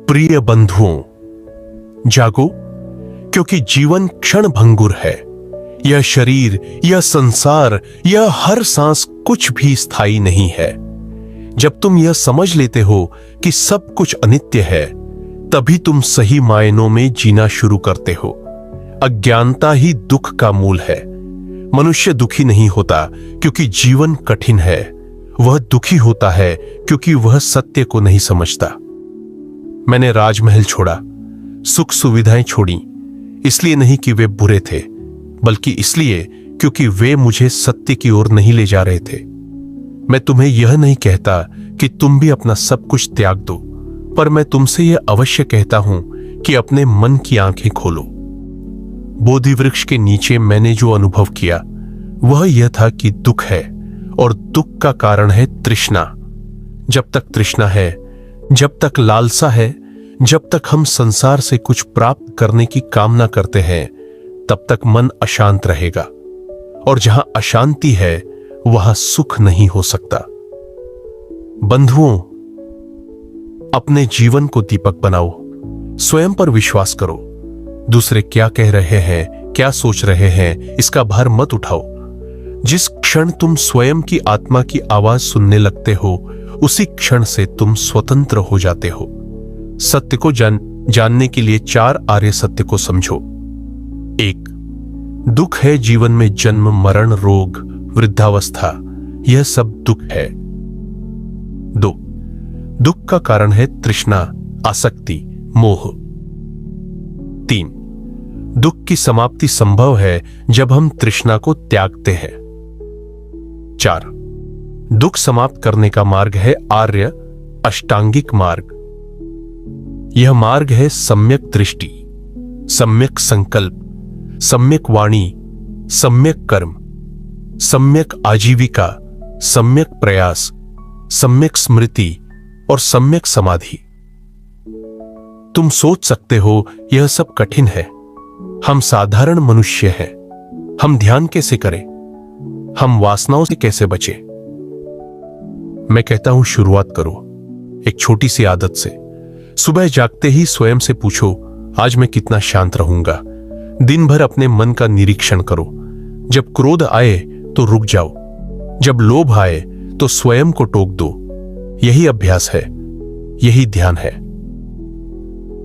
प्रिय बंधुओं, जागो, क्योंकि जीवन क्षण भंगुर है। यह शरीर, यह संसार, यह हर सांस कुछ भी स्थायी नहीं है। जब तुम यह समझ लेते हो कि सब कुछ अनित्य है, तभी तुम सही मायनों में जीना शुरू करते हो। अज्ञानता ही दुख का मूल है। मनुष्य दुखी नहीं होता क्योंकि जीवन कठिन है, वह दुखी होता है क्योंकि वह सत्य को नहीं समझता। मैंने राजमहल छोड़ा, सुख सुविधाएं छोड़ी, इसलिए नहीं कि वे बुरे थे, बल्कि इसलिए क्योंकि वे मुझे सत्य की ओर नहीं ले जा रहे थे। मैं तुम्हें यह नहीं कहता कि तुम भी अपना सब कुछ त्याग दो, पर मैं तुमसे यह अवश्य कहता हूं कि अपने मन की आंखें खोलो। बोधि वृक्ष के नीचे मैंने जो अनुभव किया वह यह था कि दुख है, और दुख का कारण है तृष्णा। जब तक तृष्णा है, जब तक लालसा है, जब तक हम संसार से कुछ प्राप्त करने की कामना करते हैं, तब तक मन अशांत रहेगा, और जहां अशांति है वहां सुख नहीं हो सकता। बंधुओं, अपने जीवन को दीपक बनाओ, स्वयं पर विश्वास करो। दूसरे क्या कह रहे हैं, क्या सोच रहे हैं, इसका भार मत उठाओ। जिस क्षण तुम स्वयं की आत्मा की आवाज सुनने लगते हो, उसी क्षण से तुम स्वतंत्र हो जाते हो। सत्य को जानने के लिए 4 आर्य सत्य को समझो। 1. दुख है जीवन में जन्म, मरण, रोग, वृद्धावस्था, यह सब दुख है। 2. दुख का कारण है तृष्णा, आसक्ति, मोह। 3. दुख की समाप्ति संभव है जब हम तृष्णा को त्यागते हैं। 4. दुख समाप्त करने का मार्ग है आर्य अष्टांगिक मार्ग। यह मार्ग है सम्यक दृष्टि, सम्यक संकल्प, सम्यक वाणी, सम्यक कर्म, सम्यक आजीविका, सम्यक प्रयास, सम्यक स्मृति और सम्यक समाधि। तुम सोच सकते हो यह सब कठिन है। हम साधारण मनुष्य हैं, हम ध्यान कैसे करें, हम वासनाओं से कैसे बचें? मैं कहता हूं शुरुआत करो एक छोटी सी आदत से। सुबह जागते ही स्वयं से पूछो, आज मैं कितना शांत रहूंगा। दिन भर अपने मन का निरीक्षण करो। जब क्रोध आए तो रुक जाओ, जब लोभ आए तो स्वयं को टोक दो। यही अभ्यास है, यही ध्यान है।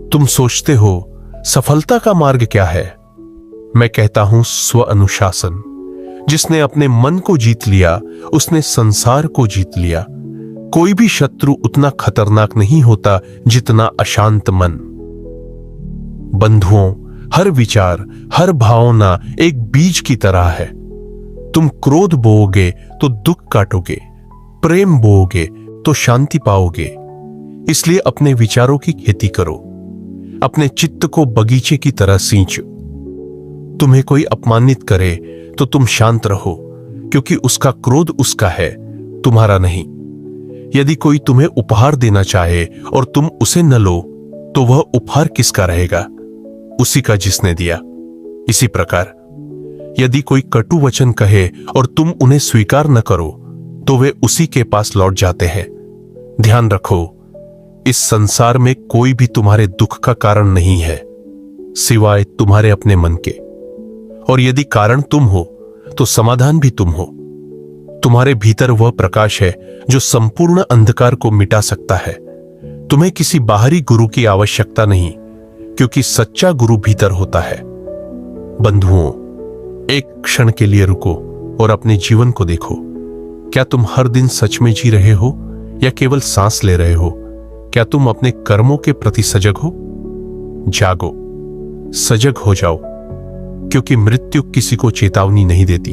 तुम सोचते हो सफलता का मार्ग क्या है? मैं कहता हूं स्व अनुशासन। जिसने अपने मन को जीत लिया, उसने संसार को जीत लिया। कोई भी शत्रु उतना खतरनाक नहीं होता जितना अशांत मन। बंधुओं, हर विचार, हर भावना एक बीज की तरह है। तुम क्रोध बोओगे तो दुख काटोगे, प्रेम बोओगे तो शांति पाओगे। इसलिए अपने विचारों की खेती करो, अपने चित्त को बगीचे की तरह सींचो। तुम्हें कोई अपमानित करे तो तुम शांत रहो, क्योंकि उसका क्रोध उसका है, तुम्हारा नहीं। यदि कोई तुम्हें उपहार देना चाहे और तुम उसे न लो, तो वह उपहार किसका रहेगा? उसी का जिसने दिया। इसी प्रकार यदि कोई कटु वचन कहे और तुम उन्हें स्वीकार न करो, तो वे उसी के पास लौट जाते हैं। ध्यान रखो, इस संसार में कोई भी तुम्हारे दुख का कारण नहीं है, सिवाय तुम्हारे अपने मन के। और यदि कारण तुम हो, तो समाधान भी तुम हो। तुम्हारे भीतर वह प्रकाश है जो संपूर्ण अंधकार को मिटा सकता है। तुम्हें किसी बाहरी गुरु की आवश्यकता नहीं, क्योंकि सच्चा गुरु भीतर होता है। बंधुओं, एक क्षण के लिए रुको और अपने जीवन को देखो। क्या तुम हर दिन सच में जी रहे हो या केवल सांस ले रहे हो? क्या तुम अपने कर्मों के प्रति सजग हो? जागो, सजग हो जाओ, क्योंकि मृत्यु किसी को चेतावनी नहीं देती।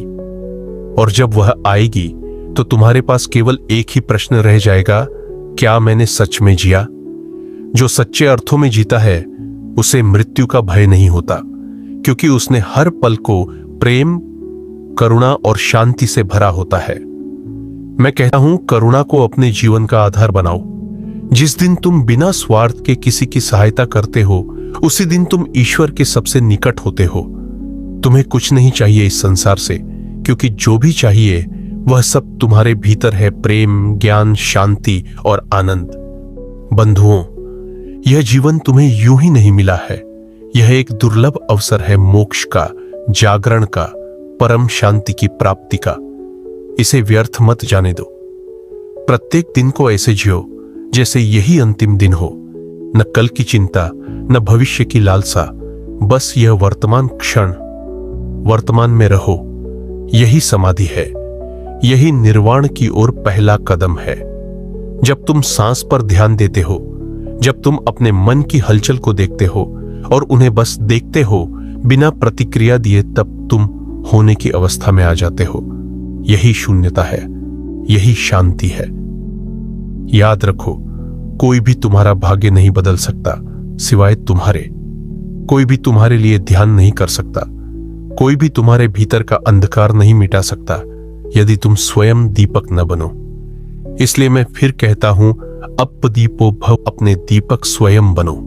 और जब वह आएगी तो तुम्हारे पास केवल एक ही प्रश्न रह जाएगा, क्या मैंने सच में जिया? जो सच्चे अर्थों में जीता है उसे मृत्यु का भय नहीं होता, क्योंकि उसने हर पल को प्रेम, करुणा और शांति से भरा होता है। मैं कहता हूं, करुणा को अपने जीवन का आधार बनाओ। जिस दिन तुम बिना स्वार्थ के किसी की सहायता करते हो, उसी दिन तुम ईश्वर के सबसे निकट होते हो। तुम्हें कुछ नहीं चाहिए इस संसार से, क्योंकि जो भी चाहिए वह सब तुम्हारे भीतर है, प्रेम, ज्ञान, शांति और आनंद। बंधुओं, यह जीवन तुम्हें यूं ही नहीं मिला है। यह एक दुर्लभ अवसर है मोक्ष का, जागरण का, परम शांति की प्राप्ति का। इसे व्यर्थ मत जाने दो। प्रत्येक दिन को ऐसे जियो जैसे यही अंतिम दिन हो। न कल की चिंता, न भविष्य की लालसा, बस यह वर्तमान क्षण, वर्तमान में रहो। यही समाधि है, यही निर्वाण की ओर पहला कदम है। जब तुम सांस पर ध्यान देते हो, जब तुम अपने मन की हलचल को देखते हो और उन्हें बस देखते हो बिना प्रतिक्रिया दिए, तब तुम होने की अवस्था में आ जाते हो। यही शून्यता है, यही शांति है। याद रखो, कोई भी तुम्हारा भाग्य नहीं बदल सकता सिवाय तुम्हारे। कोई भी तुम्हारे लिए ध्यान नहीं कर सकता। कोई भी तुम्हारे भीतर का अंधकार नहीं मिटा सकता यदि तुम स्वयं दीपक न बनो। इसलिए मैं फिर कहता हूं, अपदीपो भव, अपने दीपक स्वयं बनो।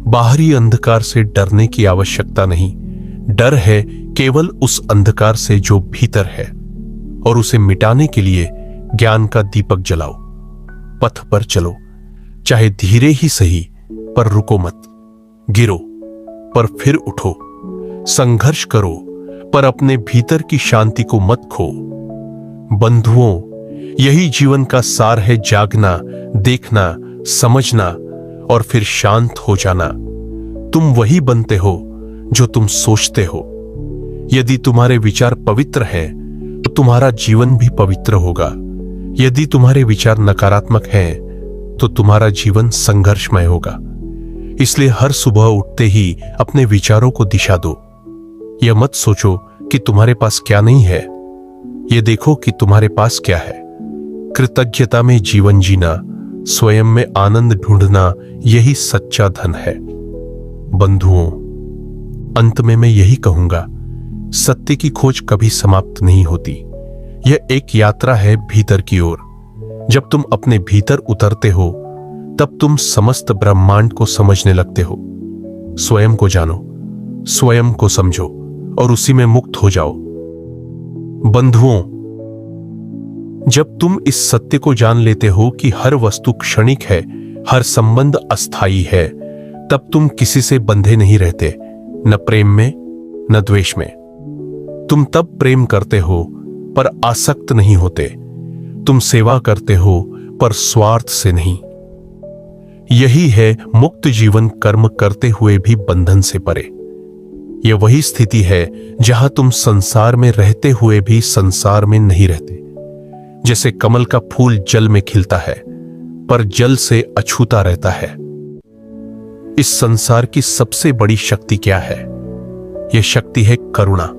बाहरी अंधकार से डरने की आवश्यकता नहीं। डर है केवल उस अंधकार से जो भीतर है, और उसे मिटाने के लिए ज्ञान का दीपक जलाओ। पथ पर चलो, चाहे धीरे ही सही, पर रुको मत। गिरो पर फिर उठो। संघर्ष करो पर अपने भीतर की शांति को मत खो। बंधुओं, यही जीवन का सार है, जागना, देखना, समझना और फिर शांत हो जाना। तुम वही बनते हो जो तुम सोचते हो। यदि तुम्हारे विचार पवित्र हैं, तो तुम्हारा जीवन भी पवित्र होगा। यदि तुम्हारे विचार नकारात्मक हैं, तो तुम्हारा जीवन संघर्षमय होगा। इसलिए हर सुबह उठते ही अपने विचारों को दिशा दो। यह मत सोचो कि तुम्हारे पास क्या नहीं है, यह देखो कि तुम्हारे पास क्या है। कृतज्ञता में जीवन जीना, स्वयं में आनंद ढूंढना, यही सच्चा धन है। बंधुओं, अंत में मैं यही कहूंगा, सत्य की खोज कभी समाप्त नहीं होती। यह एक यात्रा है भीतर की ओर। जब तुम अपने भीतर उतरते हो, तब तुम समस्त ब्रह्मांड को समझने लगते हो। स्वयं को जानो, स्वयं को समझो और उसी में मुक्त हो जाओ। बंधुओं, जब तुम इस सत्य को जान लेते हो कि हर वस्तु क्षणिक है, हर संबंध अस्थायी है, तब तुम किसी से बंधे नहीं रहते, न प्रेम में न द्वेष में। तुम तब प्रेम करते हो पर आसक्त नहीं होते। तुम सेवा करते हो पर स्वार्थ से नहीं। यही है मुक्त जीवन, कर्म करते हुए भी बंधन से परे। यह वही स्थिति है जहां तुम संसार में रहते हुए भी संसार में नहीं रहते। जैसे कमल का फूल जल में खिलता है पर जल से अछूता रहता है। इस संसार की सबसे बड़ी शक्ति क्या है? यह शक्ति है करुणा।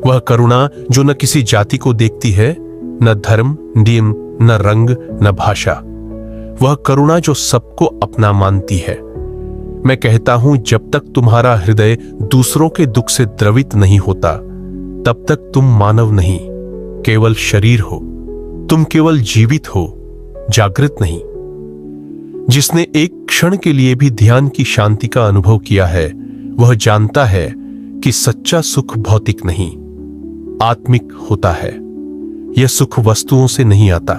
वह करुणा जो न किसी जाति को देखती है, न धर्म, नियम, न रंग, न भाषा। वह करुणा जो सबको अपना मानती है। मैं कहता हूं, जब तक तुम्हारा हृदय दूसरों के दुख से द्रवित नहीं होता, तब तक तुम मानव नहीं, केवल शरीर हो। तुम केवल जीवित हो, जागृत नहीं। जिसने एक क्षण के लिए भी ध्यान की शांति का अनुभव किया है, वह जानता है कि सच्चा सुख भौतिक नहीं, आत्मिक होता है। यह सुख वस्तुओं से नहीं आता,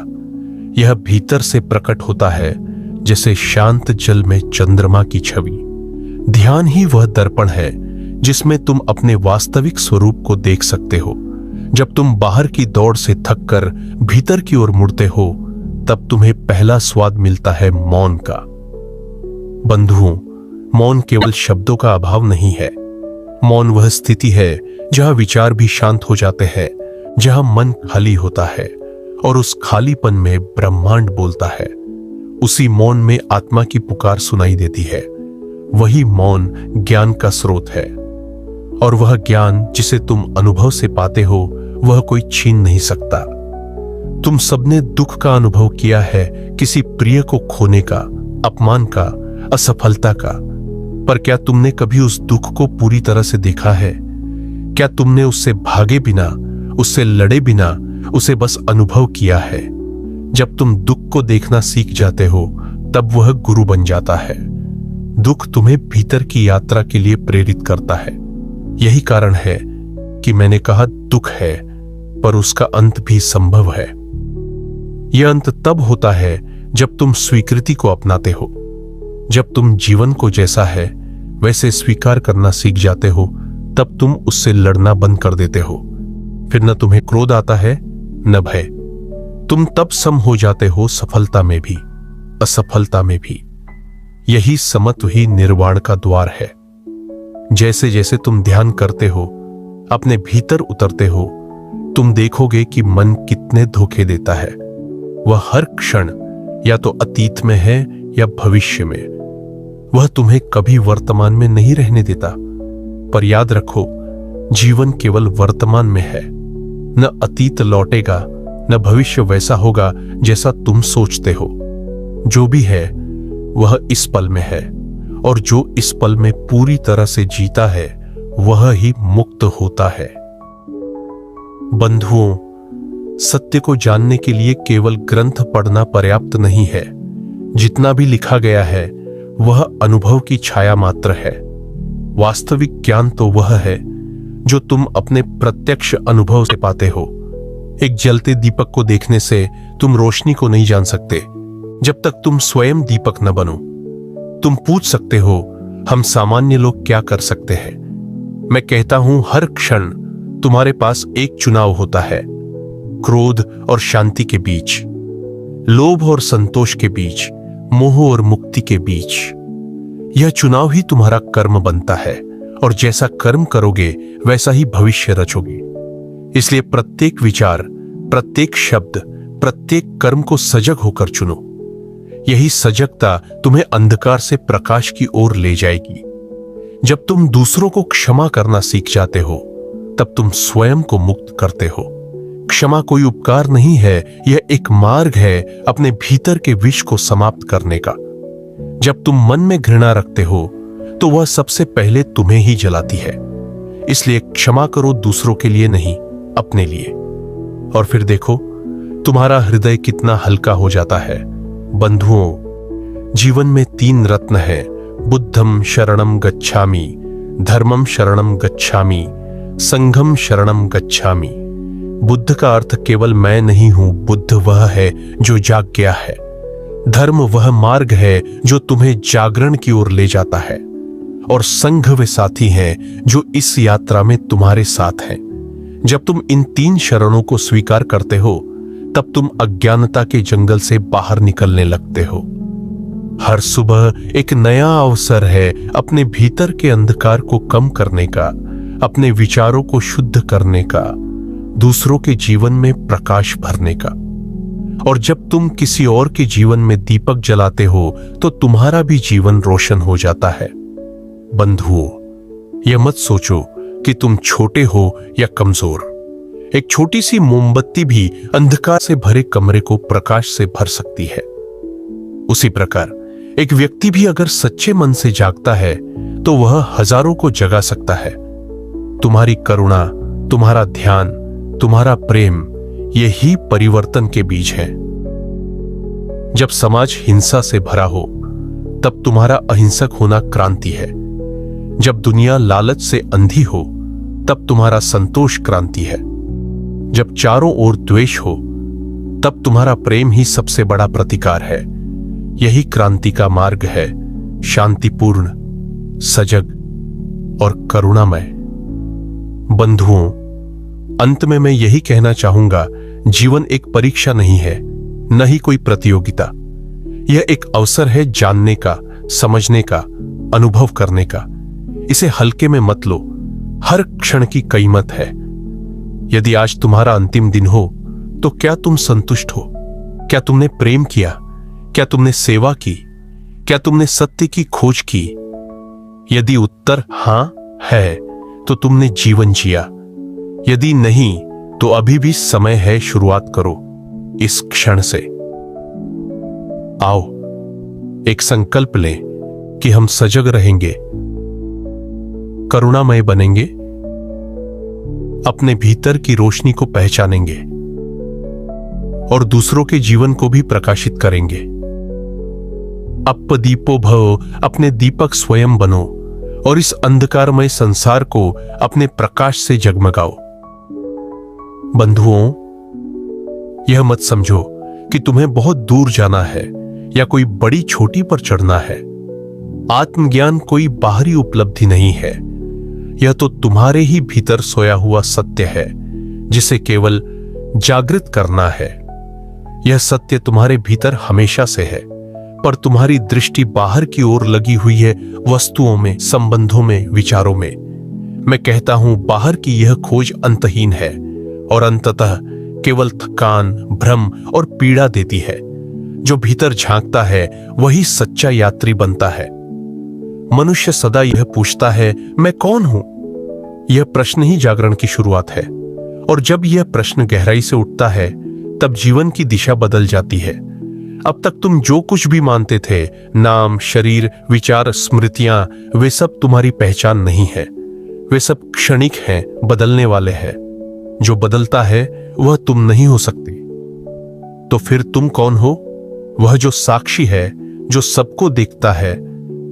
यह भीतर से प्रकट होता है, जैसे शांत जल में चंद्रमा की छवि। ध्यान ही वह दर्पण है जिसमें तुम अपने वास्तविक स्वरूप को देख सकते हो। जब तुम बाहर की दौड़ से थककर भीतर की ओर मुड़ते हो, तब तुम्हें पहला स्वाद मिलता है मौन का। बंधुओं, मौन केवल शब्दों का अभाव नहीं है। मौन वह स्थिति है जहां विचार भी शांत हो जाते हैं, जहां मन खाली होता है और उस खालीपन में ब्रह्मांड बोलता है। उसी मौन में आत्मा की पुकार सुनाई देती है। वही मौन ज्ञान का स्रोत है, और वह ज्ञान जिसे तुम अनुभव से पाते हो, वह कोई छीन नहीं सकता। तुम सबने दुख का अनुभव किया है, किसी प्रिय को खोने का, अपमान का, असफलता का। पर क्या तुमने कभी उस दुख को पूरी तरह से देखा है? क्या तुमने उससे भागे बिना, उससे लड़े बिना उसे बस अनुभव किया है? जब तुम दुख को देखना सीख जाते हो, तब वह गुरु बन जाता है। दुख तुम्हें भीतर की यात्रा के लिए प्रेरित करता है। यही कारण है कि मैंने कहा दुख है, पर उसका अंत भी संभव है। यह अंत तब होता है जब तुम स्वीकृति को अपनाते हो। जब तुम जीवन को जैसा है वैसे स्वीकार करना सीख जाते हो, तब तुम उससे लड़ना बंद कर देते हो। फिर न तुम्हें क्रोध आता है न भय। तुम तब सम हो जाते हो, सफलता में भी असफलता में भी। यही समत्व ही निर्वाण का द्वार है। जैसे जैसे तुम ध्यान करते हो, अपने भीतर उतरते हो, तुम देखोगे कि मन कितने धोखे देता है। वह हर क्षण या तो अतीत में है या भविष्य में। वह तुम्हें कभी वर्तमान में नहीं रहने देता। पर याद रखो, जीवन केवल वर्तमान में है। न अतीत लौटेगा, न भविष्य वैसा होगा जैसा तुम सोचते हो। जो भी है वह इस पल में है, और जो इस पल में पूरी तरह से जीता है वह ही मुक्त होता है। बंधुओं, सत्य को जानने के लिए केवल ग्रंथ पढ़ना पर्याप्त नहीं है। जितना भी लिखा गया है वह अनुभव की छाया मात्र है। वास्तविक ज्ञान तो वह है जो तुम अपने प्रत्यक्ष अनुभव से पाते हो। एक जलते दीपक को देखने से तुम रोशनी को नहीं जान सकते जब तक तुम स्वयं दीपक न बनो। तुम पूछ सकते हो, हम सामान्य लोग क्या कर सकते हैं? मैं कहता हूं, हर क्षण तुम्हारे पास एक चुनाव होता है। क्रोध और शांति के बीच, लोभ और संतोष के बीच, मोह और मुक्ति के बीच। यह चुनाव ही तुम्हारा कर्म बनता है, और जैसा कर्म करोगे वैसा ही भविष्य रचोगे। इसलिए प्रत्येक विचार, प्रत्येक शब्द, प्रत्येक कर्म को सजग होकर चुनो। यही सजगता तुम्हें अंधकार से प्रकाश की ओर ले जाएगी। जब तुम दूसरों को क्षमा करना सीख जाते हो, तब तुम स्वयं को मुक्त करते हो। क्षमा कोई उपकार नहीं है, यह एक मार्ग है अपने भीतर के विष को समाप्त करने का। जब तुम मन में घृणा रखते हो तो वह सबसे पहले तुम्हें ही जलाती है। इसलिए क्षमा करो, दूसरों के लिए नहीं, अपने लिए। और फिर देखो तुम्हारा हृदय कितना हल्का हो जाता है। बंधुओं, जीवन में 3 रत्न है। बुद्धम शरणम गच्छामि, धर्मम शरणम गच्छामि, संघम शरणम गच्छामि। बुद्ध का अर्थ केवल मैं नहीं हूं, बुद्ध वह है जो जाग गया है। धर्म वह मार्ग है जो तुम्हें जागरण की ओर ले जाता है, और संघ वे साथी हैं जो इस यात्रा में तुम्हारे साथ हैं। जब तुम इन 3 शरणों को स्वीकार करते हो, तब तुम अज्ञानता के जंगल से बाहर निकलने लगते हो। हर सुबह एक नया अवसर है अपने भीतर के अंधकार को कम करने का, अपने विचारों को शुद्ध करने का, दूसरों के जीवन में प्रकाश भरने का। और जब तुम किसी और के जीवन में दीपक जलाते हो तो तुम्हारा भी जीवन रोशन हो जाता है। बंधुओं, यह मत सोचो कि तुम छोटे हो या कमजोर। एक छोटी सी मोमबत्ती भी अंधकार से भरे कमरे को प्रकाश से भर सकती है। उसी प्रकार एक व्यक्ति भी अगर सच्चे मन से जागता है तो वह हजारों को जगा सकता है। तुम्हारी करुणा, तुम्हारा ध्यान, तुम्हारा प्रेम, यही परिवर्तन के बीज है। जब समाज हिंसा से भरा हो, तब तुम्हारा अहिंसक होना क्रांति है। जब दुनिया लालच से अंधी हो, तब तुम्हारा संतोष क्रांति है। जब चारों ओर द्वेष हो, तब तुम्हारा प्रेम ही सबसे बड़ा प्रतिकार है। यही क्रांति का मार्ग है, शांतिपूर्ण, सजग और करुणामय। बंधुओं, अंत में मैं यही कहना चाहूंगा, जीवन एक परीक्षा नहीं है, न ही कोई प्रतियोगिता। यह एक अवसर है जानने का, समझने का, अनुभव करने का। इसे हल्के में मत लो, हर क्षण की कीमत है। यदि आज तुम्हारा अंतिम दिन हो तो क्या तुम संतुष्ट हो? क्या तुमने प्रेम किया? क्या तुमने सेवा की? क्या तुमने सत्य की खोज की? यदि उत्तर हां है तो तुमने जीवन जिया। यदि नहीं तो अभी भी समय है, शुरुआत करो इस क्षण से। आओ एक संकल्प लें कि हम सजग रहेंगे, करुणामय बनेंगे, अपने भीतर की रोशनी को पहचानेंगे और दूसरों के जीवन को भी प्रकाशित करेंगे। अप्पदीपो भव, अपने दीपक स्वयं बनो और इस अंधकारमय संसार को अपने प्रकाश से जगमगाओ। बंधुओं, यह मत समझो कि तुम्हें बहुत दूर जाना है या कोई बड़ी छोटी पर चढ़ना है। आत्मज्ञान कोई बाहरी उपलब्धि नहीं है, यह तो तुम्हारे ही भीतर सोया हुआ सत्य है जिसे केवल जागृत करना है। यह सत्य तुम्हारे भीतर हमेशा से है, पर तुम्हारी दृष्टि बाहर की ओर लगी हुई है, वस्तुओं में, संबंधों में, विचारों में। मैं कहता हूं बाहर की यह खोज अंतहीन है और अंततः केवल थकान, भ्रम और पीड़ा देती है। जो भीतर झांकता है वही सच्चा यात्री बनता है। मनुष्य सदा यह पूछता है, मैं कौन हूं? यह प्रश्न ही जागरण की शुरुआत है, और जब यह प्रश्न गहराई से उठता है तब जीवन की दिशा बदल जाती है। अब तक तुम जो कुछ भी मानते थे, नाम, शरीर, विचार, स्मृतियां, वे सब तुम्हारी पहचान नहीं है। वे सब क्षणिक हैं, बदलने वाले हैं। जो बदलता है वह तुम नहीं हो सकती। तो फिर तुम कौन हो? वह जो साक्षी है, जो सबको देखता है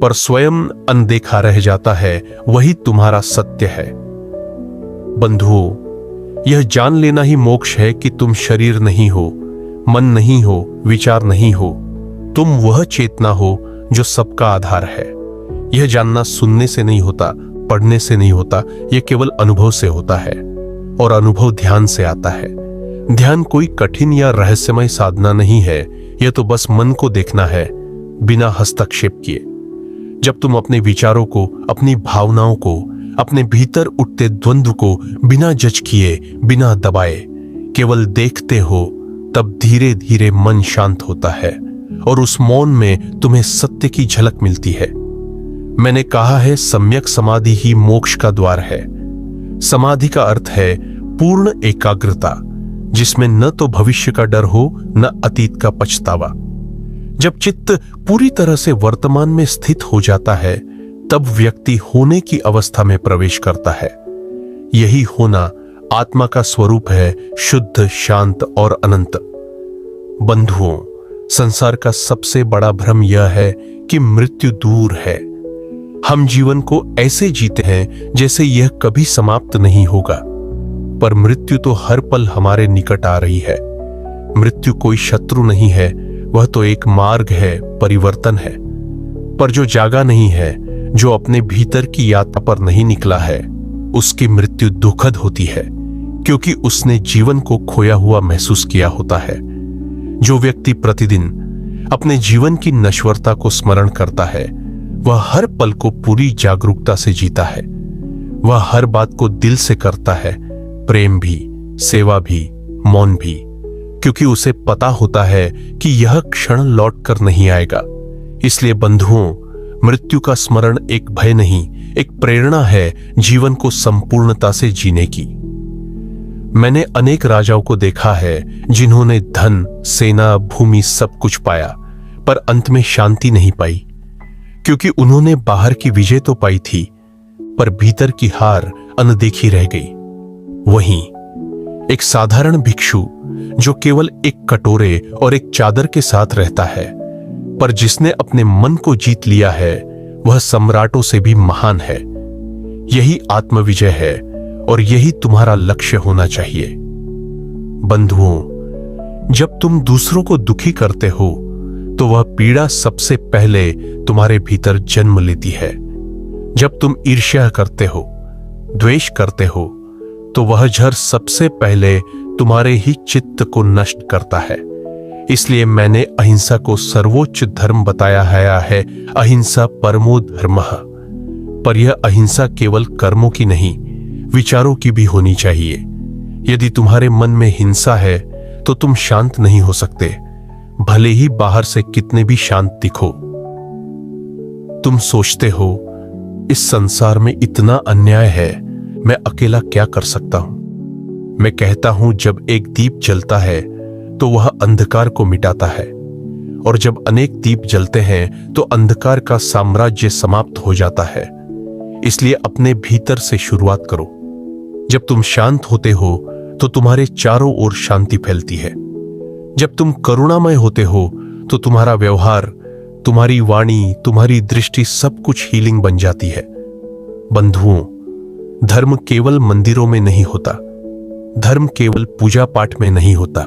पर स्वयं अनदेखा रह जाता है, वही तुम्हारा सत्य है। बंधुओं, यह जान लेना ही मोक्ष है कि तुम शरीर नहीं हो, मन नहीं हो, विचार नहीं हो। तुम वह चेतना हो जो सबका आधार है। यह जानना सुनने से नहीं होता, पढ़ने से नहीं होता, यह केवल अनुभव से होता है, और अनुभव ध्यान से आता है। ध्यान कोई कठिन या रहस्यमय साधना नहीं है, यह तो बस मन को देखना है, बिना हस्तक्षेप किए। जब तुम अपने विचारों को, अपनी भावनाओं को, अपने भीतर उठते द्वंद्व को बिना जज किए, बिना दबाए केवल देखते हो, तब धीरे धीरे मन शांत होता है और उस मौन में तुम्हें सत्य की झलक मिलती है। मैंने कहा है, सम्यक समाधि ही मोक्ष का द्वार है। समाधि का अर्थ है पूर्ण एकाग्रता, जिसमें न तो भविष्य का डर हो, न अतीत का पछतावा। जब चित्त पूरी तरह से वर्तमान में स्थित हो जाता है, तब व्यक्ति होने की अवस्था में प्रवेश करता है। यही होना आत्मा का स्वरूप है, शुद्ध, शांत और अनंत। बंधुओं, संसार का सबसे बड़ा भ्रम यह है कि मृत्यु दूर है। हम जीवन को ऐसे जीते हैं जैसे यह कभी समाप्त नहीं होगा, पर मृत्यु तो हर पल हमारे निकट आ रही है। मृत्यु कोई शत्रु नहीं है, वह तो एक मार्ग है, परिवर्तन है। पर जो जागा नहीं है, जो अपने भीतर की यात्रा पर नहीं निकला है, उसकी मृत्यु दुखद होती है, क्योंकि उसने जीवन को खोया हुआ महसूस किया होता है। जो व्यक्ति प्रतिदिन अपने जीवन की नश्वरता को स्मरण करता है, वह हर पल को पूरी जागरूकता से जीता है। वह हर बात को दिल से करता है, प्रेम भी, सेवा भी, मौन भी, क्योंकि उसे पता होता है कि यह क्षण लौट कर नहीं आएगा। इसलिए बंधुओं, मृत्यु का स्मरण एक भय नहीं, एक प्रेरणा है जीवन को संपूर्णता से जीने की। मैंने अनेक राजाओं को देखा है जिन्होंने धन, सेना, भूमि सब कुछ पाया, पर अंत में शांति नहीं पाई, क्योंकि उन्होंने बाहर की विजय तो पाई थी, पर भीतर की हार अनदेखी रह गई। वहीं एक साधारण भिक्षु जो केवल एक कटोरे और एक चादर के साथ रहता है, पर जिसने अपने मन को जीत लिया है, वह सम्राटों से भी महान है। यही आत्मविजय है और यही तुम्हारा लक्ष्य होना चाहिए। बंधुओं, जब तुम दूसरों को दुखी करते हो, तो वह पीड़ा सबसे पहले तुम्हारे भीतर जन्म लेती है। जब तुम ईर्ष्या करते हो, द्वेष करते हो, तो वह जहर सबसे पहले तुम्हारे ही चित्त को नष्ट करता है। इसलिए मैंने अहिंसा को सर्वोच्च धर्म बताया है। अहिंसा परमो धर्मः। पर यह अहिंसा केवल कर्मों की नहीं, विचारों की भी होनी चाहिए। यदि तुम्हारे मन में हिंसा है तो तुम शांत नहीं हो सकते, भले ही बाहर से कितने भी शांत दिखो। तुम सोचते हो इस संसार में इतना अन्याय है, मैं अकेला क्या कर सकता हूं? मैं कहता हूं, जब एक दीप जलता है तो वह अंधकार को मिटाता है, और जब अनेक दीप जलते हैं तो अंधकार का साम्राज्य समाप्त हो जाता है। इसलिए अपने भीतर से शुरुआत करो। जब तुम शांत होते हो तो तुम्हारे चारों ओर शांति फैलती है। जब तुम करुणामय होते हो तो तुम्हारा व्यवहार, तुम्हारी वाणी, तुम्हारी दृष्टि सब कुछ हीलिंग बन जाती है। बंधुओं, धर्म केवल मंदिरों में नहीं होता, धर्म केवल पूजा पाठ में नहीं होता,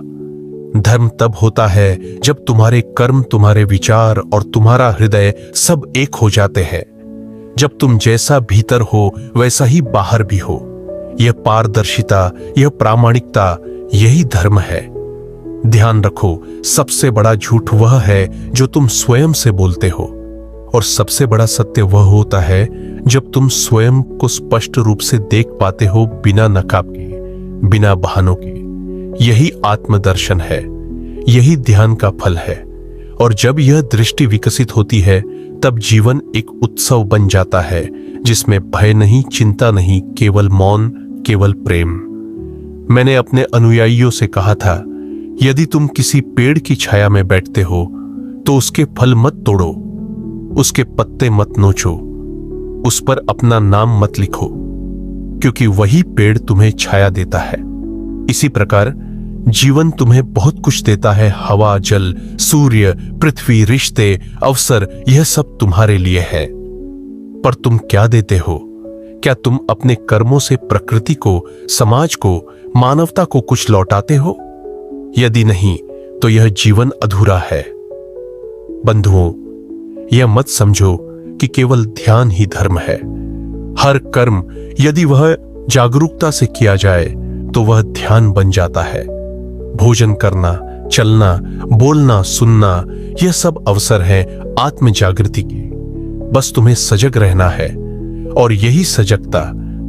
धर्म तब होता है जब तुम्हारे कर्म, तुम्हारे विचार और तुम्हारा हृदय सब एक हो जाते हैं। जब तुम जैसा भीतर हो वैसा ही बाहर भी हो। यह पारदर्शिता, यह प्रामाणिकता, यही धर्म है। ध्यान रखो, सबसे बड़ा झूठ वह है जो तुम स्वयं से बोलते हो, और सबसे बड़ा सत्य वह होता है जब तुम स्वयं को स्पष्ट रूप से देख पाते हो, बिना नकाब के, बिना बहानों के। यही आत्मदर्शन है, यही ध्यान का फल है। और जब यह दृष्टि विकसित होती है तब जीवन एक उत्सव बन जाता है, जिसमें भय नहीं, चिंता नहीं, केवल मौन, केवल प्रेम। मैंने अपने अनुयायियों से कहा था, यदि तुम किसी पेड़ की छाया में बैठते हो तो उसके फल मत तोड़ो, उसके पत्ते मत नोचो, उस पर अपना नाम मत लिखो, क्योंकि वही पेड़ तुम्हें छाया देता है। इसी प्रकार जीवन तुम्हें बहुत कुछ देता है। हवा, जल, सूर्य, पृथ्वी, रिश्ते, अवसर, यह सब तुम्हारे लिए है। पर तुम क्या देते हो? क्या तुम अपने कर्मों से प्रकृति को, समाज को, मानवता को कुछ लौटाते हो? यदि नहीं तो यह जीवन अधूरा है। बंधुओं, यह मत समझो कि केवल ध्यान ही धर्म है। हर कर्म यदि वह जागरूकता से किया जाए तो वह ध्यान बन जाता है। भोजन करना, चलना, बोलना, सुनना, यह सब अवसर हैं आत्म जागृति के। बस तुम्हें सजग रहना है, और यही सजगता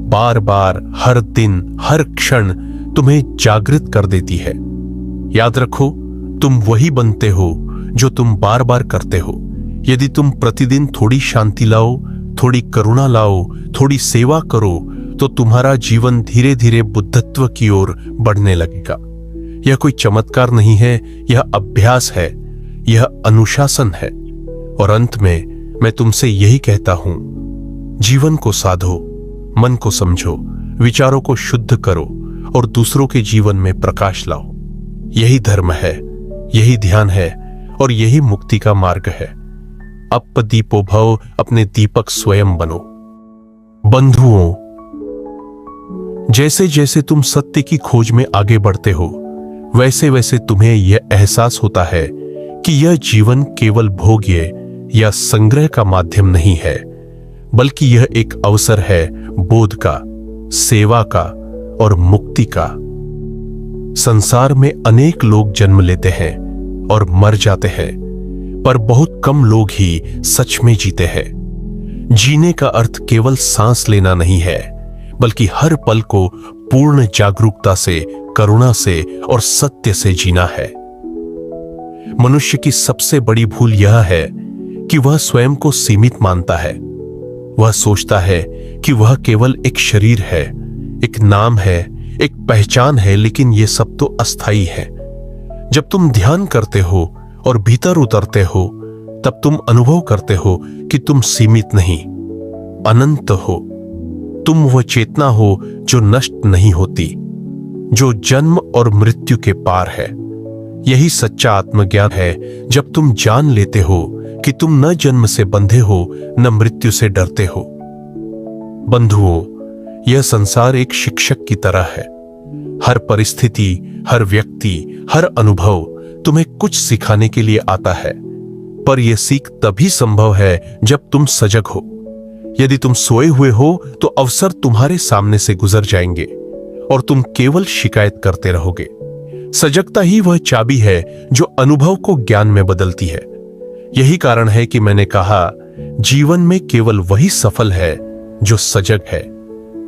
बार बार, हर दिन, हर क्षण तुम्हें जागृत कर देती है। याद रखो, तुम वही बनते हो जो तुम बार बार करते हो। यदि तुम प्रतिदिन थोड़ी शांति लाओ, थोड़ी करुणा लाओ, थोड़ी सेवा करो, तो तुम्हारा जीवन धीरे धीरे बुद्धत्व की ओर बढ़ने लगेगा। यह कोई चमत्कार नहीं है, यह अभ्यास है, यह अनुशासन है। और अंत में मैं तुमसे यही कहता हूं, जीवन को साधो, मन को समझो, विचारों को शुद्ध करो और दूसरों के जीवन में प्रकाश लाओ। यही धर्म है, यही ध्यान है और यही मुक्ति का मार्ग है। अप दीपो भव, अपने दीपक स्वयं बनो। बंधुओं, जैसे जैसे तुम सत्य की खोज में आगे बढ़ते हो, वैसे वैसे तुम्हें यह एहसास होता है कि यह जीवन केवल भोग्य या संग्रह का माध्यम नहीं है, बल्कि यह एक अवसर है बोध का, सेवा का और मुक्ति का। संसार में अनेक लोग जन्म लेते हैं और मर जाते हैं, पर बहुत कम लोग ही सच में जीते हैं। जीने का अर्थ केवल सांस लेना नहीं है, बल्कि हर पल को पूर्ण जागरूकता से, करुणा से और सत्य से जीना है। मनुष्य की सबसे बड़ी भूल यह है कि वह स्वयं को सीमित मानता है। वह सोचता है कि वह केवल एक शरीर है, एक नाम है, एक पहचान है, लेकिन यह सब तो अस्थाई है। जब तुम ध्यान करते हो और भीतर उतरते हो, तब तुम अनुभव करते हो कि तुम सीमित नहीं, अनंत हो। तुम वह चेतना हो जो नष्ट नहीं होती, जो जन्म और मृत्यु के पार है। यही सच्चा आत्मज्ञान है, जब तुम जान लेते हो कि तुम न जन्म से बंधे हो, न मृत्यु से डरते हो। बंधुओं, यह संसार एक शिक्षक की तरह है। हर परिस्थिति, हर व्यक्ति, हर अनुभव तुम्हें कुछ सिखाने के लिए आता है, पर यह सीख तभी संभव है जब तुम सजग हो। यदि तुम सोए हुए हो तो अवसर तुम्हारे सामने से गुजर जाएंगे और तुम केवल शिकायत करते रहोगे। सजगता ही वह चाबी है जो अनुभव को ज्ञान में बदलती है। यही कारण है कि मैंने कहा, जीवन में केवल वही सफल है जो सजग है,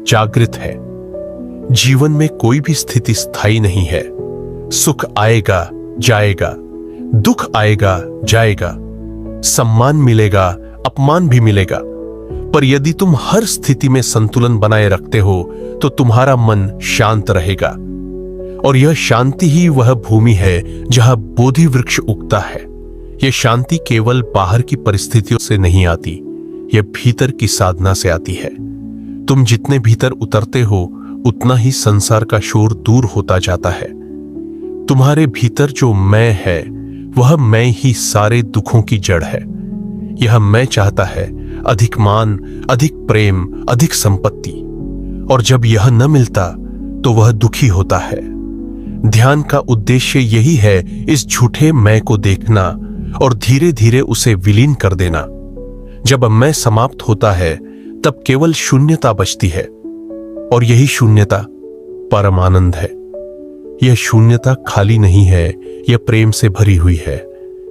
जागृत है। जीवन में कोई भी स्थिति स्थायी नहीं है। सुख आएगा, जाएगा, दुख आएगा, जाएगा, सम्मान मिलेगा, अपमान भी मिलेगा, पर यदि तुम हर स्थिति में संतुलन बनाए रखते हो तो तुम्हारा मन शांत रहेगा। और यह शांति ही वह भूमि है जहां बोधि वृक्ष उगता है। यह शांति केवल बाहर की परिस्थितियों से नहीं आती, यह भीतर की साधना से आती है। तुम जितने भीतर उतरते हो उतना ही संसार का शोर दूर होता जाता है। तुम्हारे भीतर जो मैं है, वह मैं ही सारे दुखों की जड़ है। यह मैं चाहता है अधिक मान, अधिक प्रेम, अधिक संपत्ति, और जब यह न मिलता तो वह दुखी होता है। ध्यान का उद्देश्य यही है, इस झूठे मैं को देखना और धीरे धीरे उसे विलीन कर देना। जब मैं समाप्त होता है तब केवल शून्यता बचती है, और यही शून्यता परम आनंद है। यह शून्यता खाली नहीं है, यह प्रेम से भरी हुई है,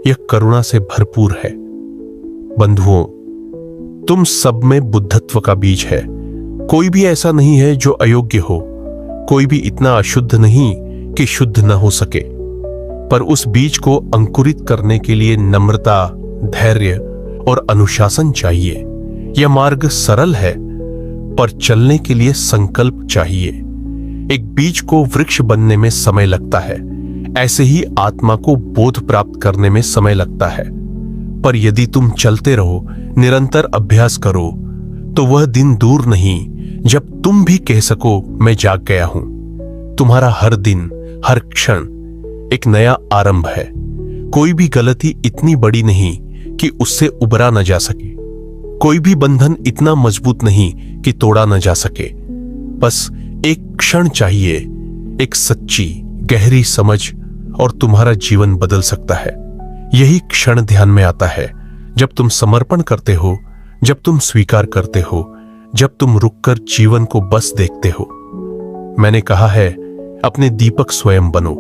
यह करुणा से भरपूर है। बंधुओं, तुम सब में बुद्धत्व का बीज है। कोई भी ऐसा नहीं है जो अयोग्य हो, कोई भी इतना अशुद्ध नहीं कि शुद्ध न हो सके। पर उस बीज को अंकुरित करने के लिए नम्रता, धैर्य और अनुशासन चाहिए। यह मार्ग सरल है, पर चलने के लिए संकल्प चाहिए। एक बीज को वृक्ष बनने में समय लगता है, ऐसे ही आत्मा को बोध प्राप्त करने में समय लगता है। पर यदि तुम चलते रहो, निरंतर अभ्यास करो, तो वह दिन दूर नहीं जब तुम भी कह सको, मैं जाग गया हूं। तुम्हारा हर दिन, हर क्षण एक नया आरंभ है। कोई भी गलती इतनी बड़ी नहीं कि उससे उबरा न जा सके। कोई भी बंधन इतना मजबूत नहीं कि तोड़ा न जा सके। बस एक क्षण चाहिए, एक सच्ची गहरी समझ, और तुम्हारा जीवन बदल सकता है। यही क्षण ध्यान में आता है, जब तुम समर्पण करते हो, जब तुम स्वीकार करते हो, जब तुम रुककर जीवन को बस देखते हो। मैंने कहा है, अपने दीपक स्वयं बनो।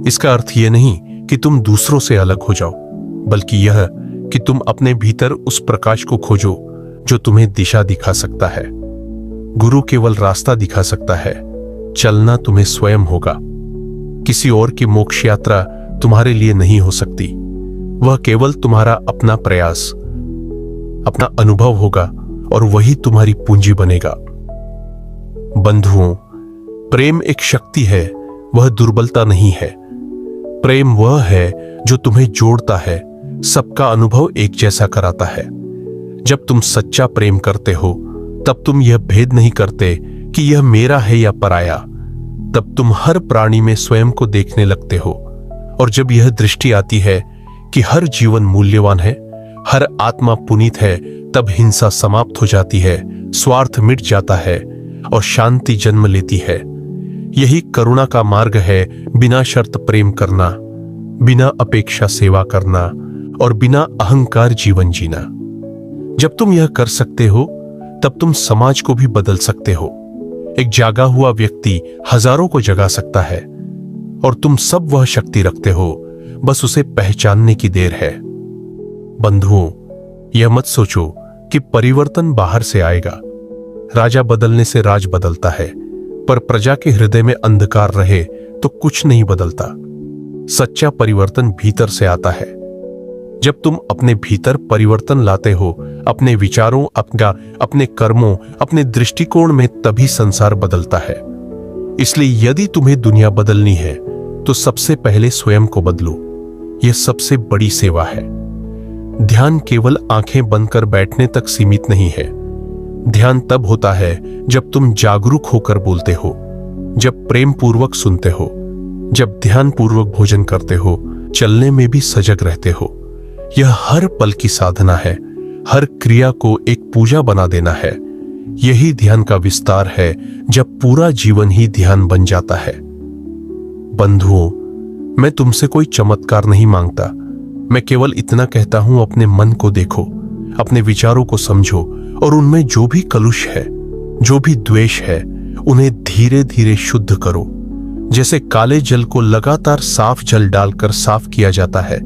इसका अर्थ यह नहीं कि तुम दूसरों से अलग हो जाओ, बल्कि यह कि तुम अपने भीतर उस प्रकाश को खोजो जो तुम्हें दिशा दिखा सकता है। गुरु केवल रास्ता दिखा सकता है, चलना तुम्हें स्वयं होगा। किसी और की मोक्ष यात्रा तुम्हारे लिए नहीं हो सकती। वह केवल तुम्हारा अपना प्रयास, अपना अनुभव होगा, और वही तुम्हारी पूंजी बनेगा। बंधुओं, प्रेम एक शक्ति है, वह दुर्बलता नहीं है। प्रेम वह है जो तुम्हें जोड़ता है, सबका अनुभव एक जैसा कराता है। जब तुम सच्चा प्रेम करते हो, तब तुम यह भेद नहीं करते कि यह मेरा है या पराया। तब तुम हर प्राणी में स्वयं को देखने लगते हो, और जब यह दृष्टि आती है कि हर जीवन मूल्यवान है, हर आत्मा पुनीत है, तब हिंसा समाप्त हो जाती है, स्वार्थ मिट जाता है और शांति जन्म लेती है। यही करुणा का मार्ग है, बिना शर्त प्रेम करना, बिना अपेक्षा सेवा करना और बिना अहंकार जीवन जीना। जब तुम यह कर सकते हो, तब तुम समाज को भी बदल सकते हो। एक जागा हुआ व्यक्ति हजारों को जगा सकता है, और तुम सब वह शक्ति रखते हो, बस उसे पहचानने की देर है। बंधुओं, यह मत सोचो कि परिवर्तन बाहर से आएगा। राजा बदलने से राज बदलता है, पर प्रजा के हृदय में अंधकार रहे तो कुछ नहीं बदलता। सच्चा परिवर्तन भीतर से आता है। जब तुम अपने भीतर परिवर्तन लाते हो, अपने विचारों, अपने कर्मों, अपने दृष्टिकोण में, तभी संसार बदलता है। इसलिए यदि तुम्हें दुनिया बदलनी है, तो सबसे पहले स्वयं को बदलो। यह सबसे बड़ी सेवा है। ध्यान केवल आंखें बंद कर बैठने तक सीमित नहीं है। ध्यान तब होता है जब तुम जागरूक होकर बोलते हो, जब प्रेम पूर्वक सुनते हो, जब ध्यान पूर्वक भोजन करते हो, चलने में भी सजग रहते हो। यह हर पल की साधना है, हर क्रिया को एक पूजा बना देना है। यही ध्यान का विस्तार है, जब पूरा जीवन ही ध्यान बन जाता है। बंधुओं, मैं तुमसे कोई चमत्कार नहीं मांगता। मैं केवल इतना कहता हूं, अपने मन को देखो, अपने विचारों को समझो, और उनमें जो भी कलुष है, जो भी द्वेष है, उन्हें धीरे धीरे शुद्ध करो। जैसे काले जल को लगातार साफ जल डालकर साफ किया जाता है,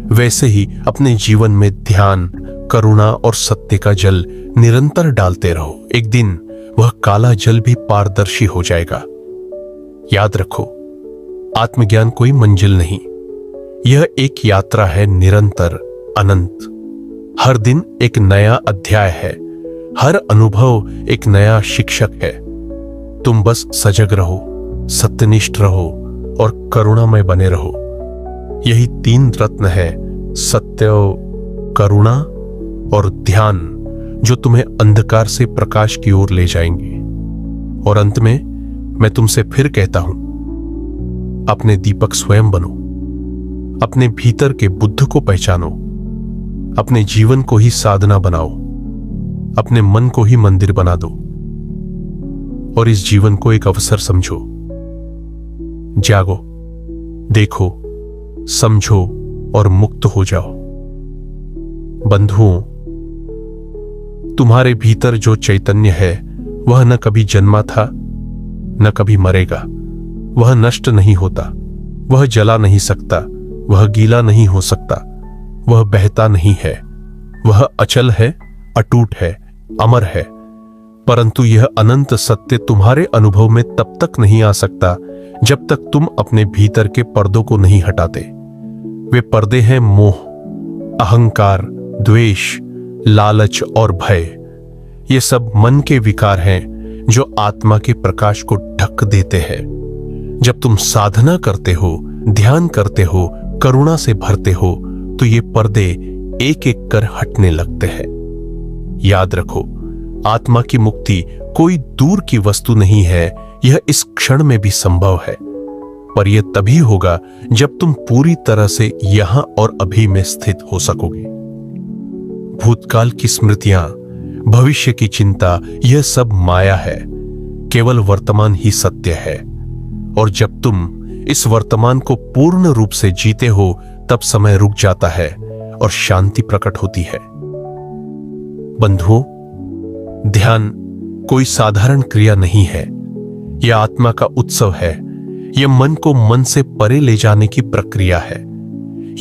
वैसे ही अपने जीवन में ध्यान, करुणा और सत्य का जल निरंतर डालते रहो। एक दिन वह काला जल भी पारदर्शी हो जाएगा। याद रखो, आत्मज्ञान कोई मंजिल नहीं, यह एक यात्रा है, निरंतर, अनंत। हर दिन एक नया अध्याय है, हर अनुभव एक नया शिक्षक है। तुम बस सजग रहो, सत्यनिष्ठ रहो और करुणामय बने रहो। यही 3 रत्न है, सत्य, करुणा और ध्यान, जो तुम्हें अंधकार से प्रकाश की ओर ले जाएंगे। और अंत में मैं तुमसे फिर कहता हूं, अपने दीपक स्वयं बनो। अपने भीतर के बुद्ध को पहचानो, अपने जीवन को ही साधना बनाओ, अपने मन को ही मंदिर बना दो, और इस जीवन को एक अवसर समझो। जागो, देखो, समझो और मुक्त हो जाओ। बंधुओं, तुम्हारे भीतर जो चैतन्य है वह न कभी जन्मा था न कभी मरेगा। वह नष्ट नहीं होता, वह जला नहीं सकता, वह गीला नहीं हो सकता, वह बहता नहीं है। वह अचल है, अटूट है, अमर है। परंतु यह अनंत सत्य तुम्हारे अनुभव में तब तक नहीं आ सकता जब तक तुम अपने भीतर के पर्दों को नहीं हटाते। वे पर्दे हैं मोह, अहंकार, द्वेष, लालच और भय। ये सब मन के विकार हैं जो आत्मा के प्रकाश को ढक देते हैं। जब तुम साधना करते हो, ध्यान करते हो, करुणा से भरते हो, तो ये पर्दे एक एक कर हटने लगते हैं। याद रखो, आत्मा की मुक्ति कोई दूर की वस्तु नहीं है। यह इस क्षण में भी संभव है, पर यह तभी होगा जब तुम पूरी तरह से यहां और अभी में स्थित हो सकोगे। भूतकाल की स्मृतियां, भविष्य की चिंता, यह सब माया है। केवल वर्तमान ही सत्य है। और जब तुम इस वर्तमान को पूर्ण रूप से जीते हो, तब समय रुक जाता है और शांति प्रकट होती है। बंधुओं, ध्यान कोई साधारण क्रिया नहीं है। यह आत्मा का उत्सव है। यह मन को मन से परे ले जाने की प्रक्रिया है।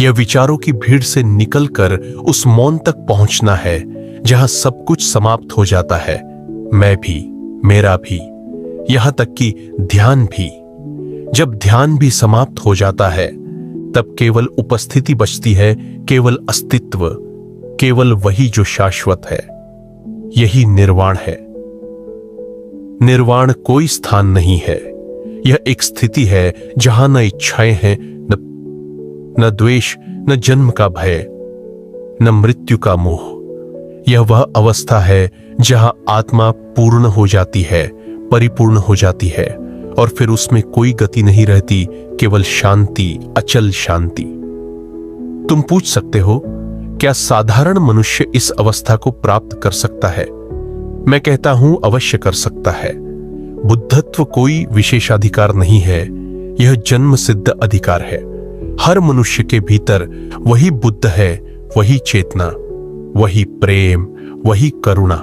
यह विचारों की भीड़ से निकलकर उस मौन तक पहुंचना है जहां सब कुछ समाप्त हो जाता है। मैं भी, मेरा भी, यहां तक कि ध्यान भी। जब ध्यान भी समाप्त हो जाता है, तब केवल उपस्थिति बचती है, केवल अस्तित्व, केवल वही जो शाश्वत है। यही निर्वाण है। निर्वाण कोई स्थान नहीं है। यह एक स्थिति है जहां न इच्छाएं हैं, न द्वेष, न जन्म का भय, न मृत्यु का मोह। यह वह अवस्था है जहां आत्मा पूर्ण हो जाती है, परिपूर्ण हो जाती है, और फिर उसमें कोई गति नहीं रहती, केवल शांति, अचल शांति। तुम पूछ सकते हो, क्या साधारण मनुष्य इस अवस्था को प्राप्त कर सकता है? मैं कहता हूं, अवश्य कर सकता है। बुद्धत्व कोई विशेषाधिकार नहीं है, यह जन्म सिद्ध अधिकार है। हर मनुष्य के भीतर वही बुद्ध है, वही चेतना, वही प्रेम, वही करुणा।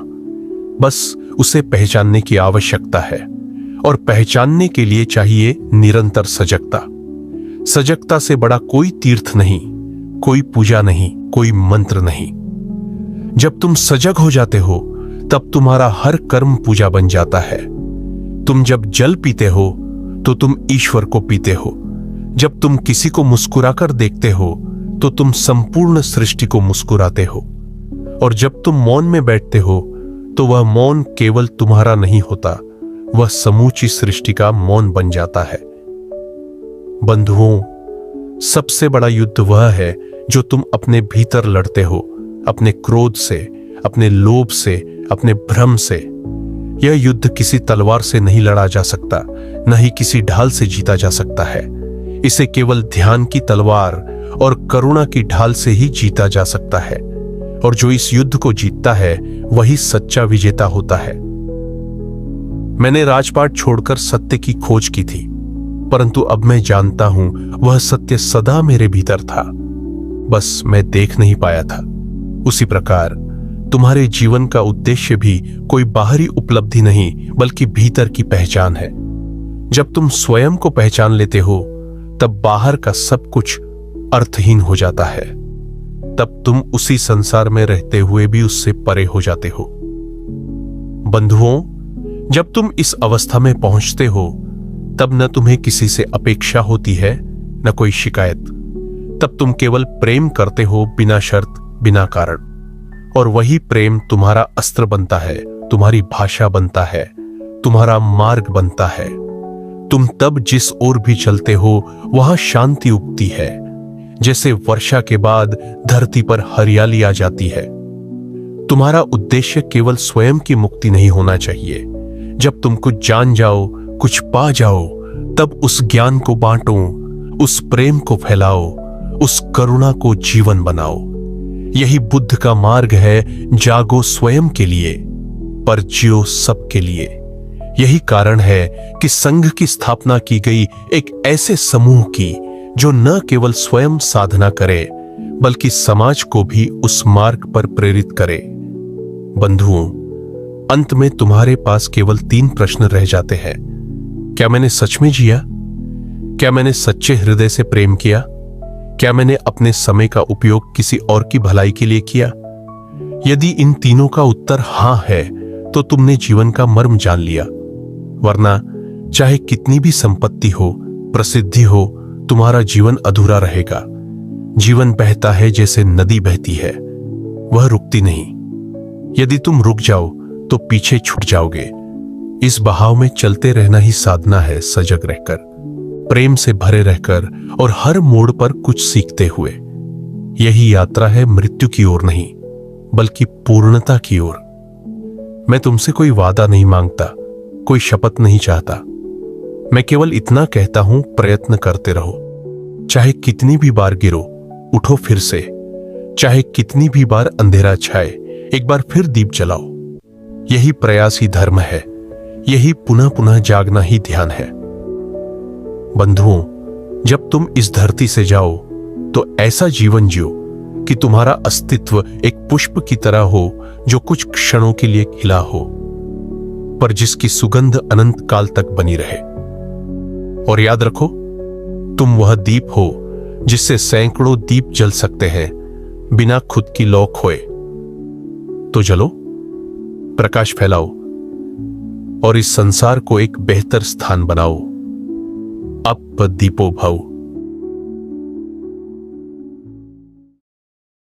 बस उसे पहचानने की आवश्यकता है, और पहचानने के लिए चाहिए निरंतर सजगता। सजगता से बड़ा कोई तीर्थ नहीं, कोई पूजा नहीं, कोई मंत्र नहीं। जब तुम सजग हो जाते हो, तब तुम्हारा हर कर्म पूजा बन जाता है। तुम जब जल पीते हो, तो तुम ईश्वर को पीते हो। जब तुम किसी को मुस्कुराकर देखते हो, तो तुम संपूर्ण सृष्टि को मुस्कुराते हो। और जब तुम मौन में बैठते हो, तो वह मौन केवल तुम्हारा नहीं होता, वह समूची सृष्टि का मौन बन जाता है। बंधुओं, सबसे बड़ा युद्ध वह है जो तुम अपने भीतर लड़ते हो, अपने क्रोध से, अपने लोभ से, अपने भ्रम से। यह युद्ध किसी तलवार से नहीं लड़ा जा सकता, न ही किसी ढाल से जीता जा सकता है। इसे केवल ध्यान की तलवार और करुणा की ढाल से ही जीता जा सकता है। और जो इस युद्ध को जीतता है, वही सच्चा विजेता होता है। मैंने राजपाट छोड़कर सत्य की खोज की थी, परंतु अब मैं जानता हूं वह सत्य सदा मेरे भीतर था, बस मैं देख नहीं पाया था। उसी प्रकार तुम्हारे जीवन का उद्देश्य भी कोई बाहरी उपलब्धि नहीं, बल्कि भीतर की पहचान है। जब तुम स्वयं को पहचान लेते हो, तब बाहर का सब कुछ अर्थहीन हो जाता है। तब तुम उसी संसार में रहते हुए भी उससे परे हो जाते हो। बंधुओं, जब तुम इस अवस्था में पहुंचते हो, तब न तुम्हें किसी से अपेक्षा होती है, न कोई शिकायत। तब तुम केवल प्रेम करते हो, बिना शर्त, बिना कारण। और वही प्रेम तुम्हारा अस्त्र बनता है, तुम्हारी भाषा बनता है, तुम्हारा मार्ग बनता है। तुम तब जिस ओर भी चलते हो, वहां शांति उगती है। जैसे वर्षा के बाद धरती पर हरियाली आ जाती है। तुम्हारा उद्देश्य केवल स्वयं की मुक्ति नहीं होना चाहिए। जब तुम कुछ जान जाओ, कुछ पा जाओ, तब उस ज्ञान को बांटो, उस प्रेम को फैलाओ, उस करुणा को जीवन बनाओ। यही बुद्ध का मार्ग है। जागो स्वयं के लिए, पर जियो सबके लिए। यही कारण है कि संघ की स्थापना की गई एक ऐसे समूह की जो न केवल स्वयं साधना करे बल्कि समाज को भी उस मार्ग पर प्रेरित करे। बंधुओं, अंत में तुम्हारे पास केवल 3 प्रश्न रह जाते हैं। क्या मैंने सच में जिया? क्या मैंने सच्चे हृदय से प्रेम किया? क्या मैंने अपने समय का उपयोग किसी और की भलाई के लिए किया? यदि इन तीनों का उत्तर हां है तो तुमने जीवन का मर्म जान लिया। वरना चाहे कितनी भी संपत्ति हो, प्रसिद्धि हो, तुम्हारा जीवन अधूरा रहेगा। जीवन बहता है जैसे नदी बहती है, वह रुकती नहीं। यदि तुम रुक जाओ तो पीछे छूट जाओगे। इस बहाव में चलते रहना ही साधना है, सजग रहकर, प्रेम से भरे रहकर और हर मोड़ पर कुछ सीखते हुए। यही यात्रा है मृत्यु की ओर नहीं बल्कि पूर्णता की ओर। मैं तुमसे कोई वादा नहीं मांगता, कोई शपथ नहीं चाहता। मैं केवल इतना कहता हूं, प्रयत्न करते रहो। चाहे कितनी भी बार गिरो, उठो फिर से। चाहे कितनी भी बार अंधेरा छाए, एक बार फिर दीप जलाओ। यही प्रयास ही धर्म है, यही पुनः पुनः जागना ही ध्यान है। बंधुओं, जब तुम इस धरती से जाओ तो ऐसा जीवन जियो कि तुम्हारा अस्तित्व एक पुष्प की तरह हो जो कुछ क्षणों के लिए खिला हो, पर जिसकी सुगंध अनंत काल तक बनी रहे। और याद रखो, तुम वह दीप हो जिससे सैकड़ों दीप जल सकते हैं बिना खुद की लौ खोए। तो चलो, प्रकाश फैलाओ और इस संसार को एक बेहतर स्थान बनाओ। अब दीपो भव।